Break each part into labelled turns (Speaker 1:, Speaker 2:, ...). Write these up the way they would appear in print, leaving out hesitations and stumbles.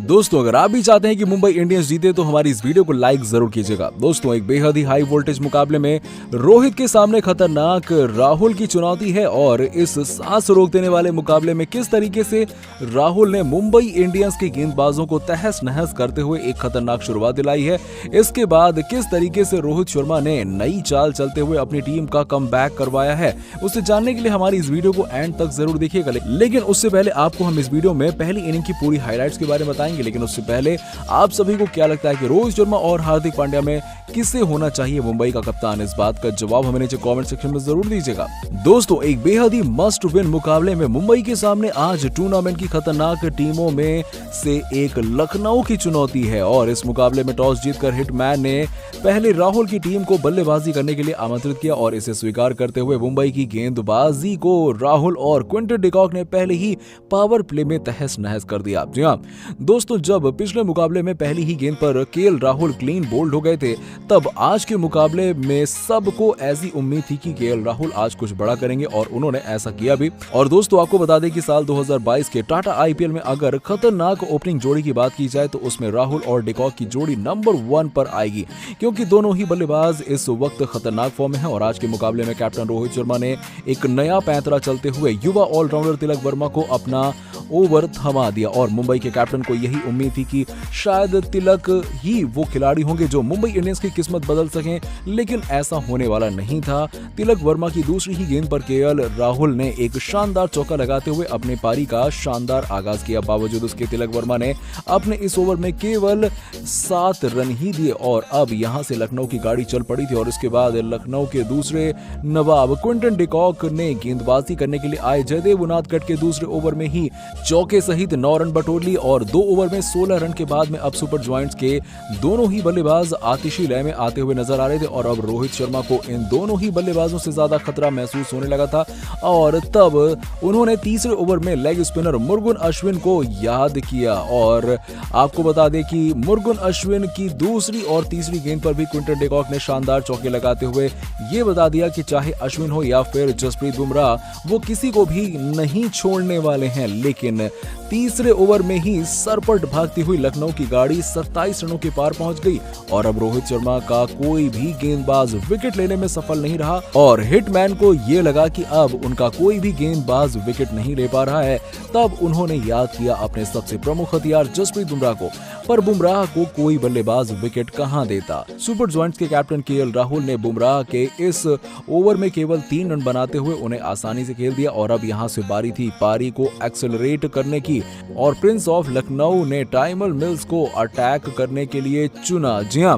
Speaker 1: दोस्तों, अगर आप भी चाहते हैं कि मुंबई इंडियंस जीते तो हमारी इस वीडियो को लाइक जरूर कीजिएगा। दोस्तों, एक बेहद ही हाई वोल्टेज मुकाबले में रोहित के सामने खतरनाक राहुल की चुनौती है और इस सांस रोक देने वाले मुकाबले में किस तरीके से राहुल ने मुंबई इंडियंस के गेंदबाजों को तहस नहस करते हुए एक खतरनाक शुरुआत दिलाई है। इसके बाद किस तरीके से रोहित शर्मा ने नई चाल चलते हुए अपनी टीम का कमबैक करवाया है, उसे जानने के लिए हमारी इस वीडियो को एंड तक जरूर देखिएगा। लेकिन उससे पहले आपको हम इस वीडियो में पहली इनिंग की पूरी हाइलाइट्स के बारे में बताएंगे। लेकिन उससे पहले आप सभी को क्या लगता है कि रोहित शर्मा और हार्दिक पांड्या में किसे होना चाहिए मुंबई का कप्तान? इस बात का जवाब हमें नीचे कमेंट सेक्शन में जरूर दीजिएगा। दोस्तों, एक बेहद ही मस्ट विन मुकाबले में मुंबई के सामने आज टूर्नामेंट की खतरनाक टीमों में से एक लखनऊ की चुनौती है और इस मुकाबले में टॉस जीतकर हिटमैन ने पहले राहुल की टीम को बल्लेबाजी करने के लिए आमंत्रित किया और इसे स्वीकार करते हुए मुंबई की गेंदबाजी को राहुल और क्विंटन डिकॉक ने पहले ही पावर प्ले में तहस नहस कर दिया। जी हां दोस्तों, जब पिछले मुकाबले में पहली ही गेंद पर केएल राहुल क्लीन बोल्ड हो गए थे, तब आज के मुकाबले में सबको ऐसी उम्मीद थी कि केएल राहुल आज कुछ बड़ा करेंगे और उन्होंने ऐसा किया भी। और दोस्तों, आपको बता दें कि साल 2022 के टाटा आईपीएल में अगर खतरनाक ओपनिंग जोड़ी की बात की जाए तो उसमें राहुल और डिकॉक की जोड़ी नंबर 1 पर आएगी, क्योंकि दोनों ही बल्लेबाज इस वक्त खतरनाक फॉर्म में हैं। और आज के मुकाबले में कैप्टन रोहित शर्मा ने एक नया पैंतरा चलते हुए युवा ऑलराउंडर तिलक वर्मा को अपना ओवर थमा दिया और मुंबई के कैप्टन को यही उम्मीद थी कि शायद तिलक ही वो खिलाड़ी होंगे जो मुंबई इंडियंस की किस्मत बदल सकें, लेकिन ऐसा होने वाला नहीं था। तिलक वर्मा की दूसरी ही गेंद पर केएल राहुल ने एक शानदार चौका लगाते हुए अपने पारी का शानदार आगाज किया। बावजूद उसके तिलक वर्मा ने अपने इस ओवर में केवल 7 रन ही दिए और अब यहां से लखनऊ की गाड़ी चल पड़ी थी। और इसके बाद लखनऊ के दूसरे नवाब क्विंटन डिकॉक ने गेंदबाजी करने के लिए आए जयदेव उनादकट के दूसरे ओवर में ही चौके सहित 9 रन बटोर ली और 2 ओवर में 16 रन के बाद में अब सुपर जॉइंट्स के दोनों ही बल्लेबाज आतिशी लय में आते हुए नजर आ रहे थे और अब रोहित शर्मा को इन दोनों ही बल्लेबाजों से ज्यादा खतरा महसूस होने लगा था। और तब उन्होंने तीसरे ओवर में लेग स्पिनर मुरुगन अश्विन को याद किया और आपको बता दें कि मुरुगन अश्विन की दूसरी और तीसरी गेंद पर भी क्विंटन डिकॉक ने शानदार चौके लगाते हुए ये बता दिया कि चाहे अश्विन हो या फिर जसप्रीत बुमराह, वो किसी को भी नहीं छोड़ने वाले हैं। लेकिन तीसरे ओवर में ही सरपट भागती हुई लखनऊ की गाड़ी 27 रनों के पार पहुंच गई और अब रोहित शर्मा का कोई भी गेंदबाज विकेट लेने में सफल नहीं रहा और हिटमैन को यह लगा कि अब उनका कोई भी गेंदबाज विकेट नहीं ले पा रहा है। तब उन्होंने याद किया अपने सबसे प्रमुख हथियार जसप्रीत बुमराह को, पर बुमराह को कोई बल्लेबाज विकेट कहां देता। सुपर जॉइंट्स के कैप्टन केएल राहुल ने बुमराह के इस ओवर में केवल 3 रन बनाते हुए उन्हें आसानी से खेल दिया और अब यहां से बारी थी पारी को एक्सेलरेट करने की और प्रिंस ऑफ लखनऊ ने टाइमर मिल्स को अटैक करने के लिए चुना। जी हां,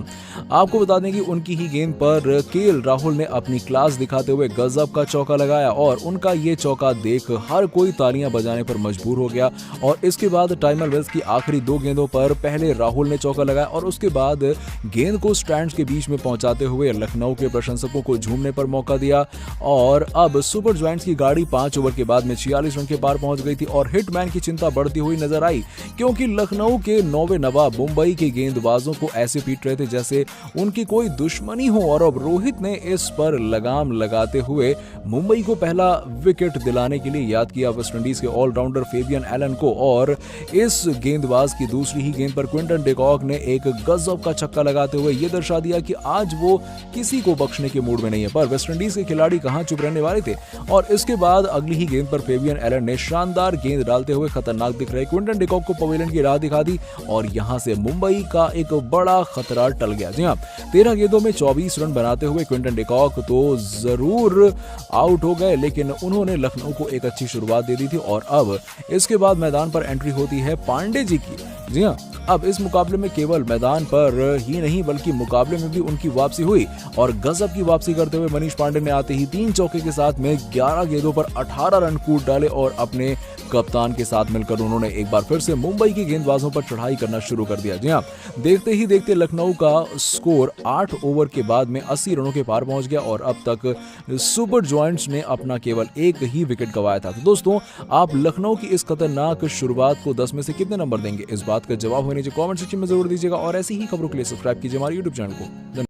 Speaker 1: आपको बता दें कि उनकी ही गेंद पर केएल राहुल ने अपनी क्लास दिखाते हुए गजब का चौका लगाया और उनका ये चौका देख हर कोई तालियां बजाने पर मजबूर हो गया। और इसके बाद टाइमर मिल्स की आखिरी 2 गेंदों पर पहले राहुल ने चौका लगाया और उसके बाद गेंद को स्टैंड्स के बीच में पहुंचाते हुए लखनऊ के प्रशंसकों को झूमने पर मौका दिया और अब सुपर जॉइंट्स की गाड़ी 5 ओवर के बाद में 46 रन के पार पहुंच गई थी और हिटमैन की चिंता बढ़ती हुई नजर आई, क्योंकि लखनऊ के 9वें नवाब मुंबई के गेंदबाजों को ऐसे पीट रहे थे जैसे उनकी कोई दुश्मनी हो। और अब रोहित ने इस पर लगाम लगाते हुए मुंबई को पहला विकेट दिलाने के लिए याद किया वेस्टइंडीज के ऑलराउंडर फेबियन एलन को और इस गेंदबाज की दूसरी ही गेंद पर क्विंटन डिकॉक ने एक गजब का छक्का लगाते हुए यह दर्शा दिया कि आज वो किसी को बख्शने के मूड में नहीं है। पर वेस्टइंडीज के खिलाड़ी कहां चुप रहने वाले थे और इसके बाद अगली ही गेंद पर फेबियन एलन ने शानदार गेंद डालते हुए खतरनाक दिख रहे क्विंटन डिकॉक को पवेलियन की राह दिखा दी और यहां से मुंबई का एक बड़ा खतरा टल गया। जी हां, 13 गेंदों में 24 रन बनाते हुए क्विंटन डिकॉक तो जरूर आउट हो गए, लेकिन उन्होंने लखनऊ को एक अच्छी शुरुआत दे दी थी और अब इसके बाद मैदान पर एंट्री होती है पांडे जी की। जी हां, अब इस मुकाबले में केवल मैदान पर ही नहीं बल्कि मुकाबले में भी उनकी वापसी हुई और गजब की वापसी करते हुए मनीष पांडे ने आते ही 3 चौके के साथ में 11 गेंदों पर 18 रन कूद डाले और अपने कप्तान के साथ मिलकर उन्होंने एक बार फिर से मुंबई की गेंदबाजों पर चढ़ाई करना शुरू कर दिया। जी हां, देखते ही देखते लखनऊ का स्कोर 8 ओवर के बाद में 80 रनों के पार पहुंच गया और अब तक सुपर जॉइंट्स ने अपना केवल एक ही विकेट गंवाया था। तो दोस्तों, आप लखनऊ की इस खतरनाक शुरुआत को 10 में से कितने नंबर देंगे? इस बात का जवाब नीचे कमेंट सेक्शन में जरूर दीजिएगा और ऐसी ही खबरों के लिए सब्सक्राइब कीजिए हमारे YouTube चैनल को।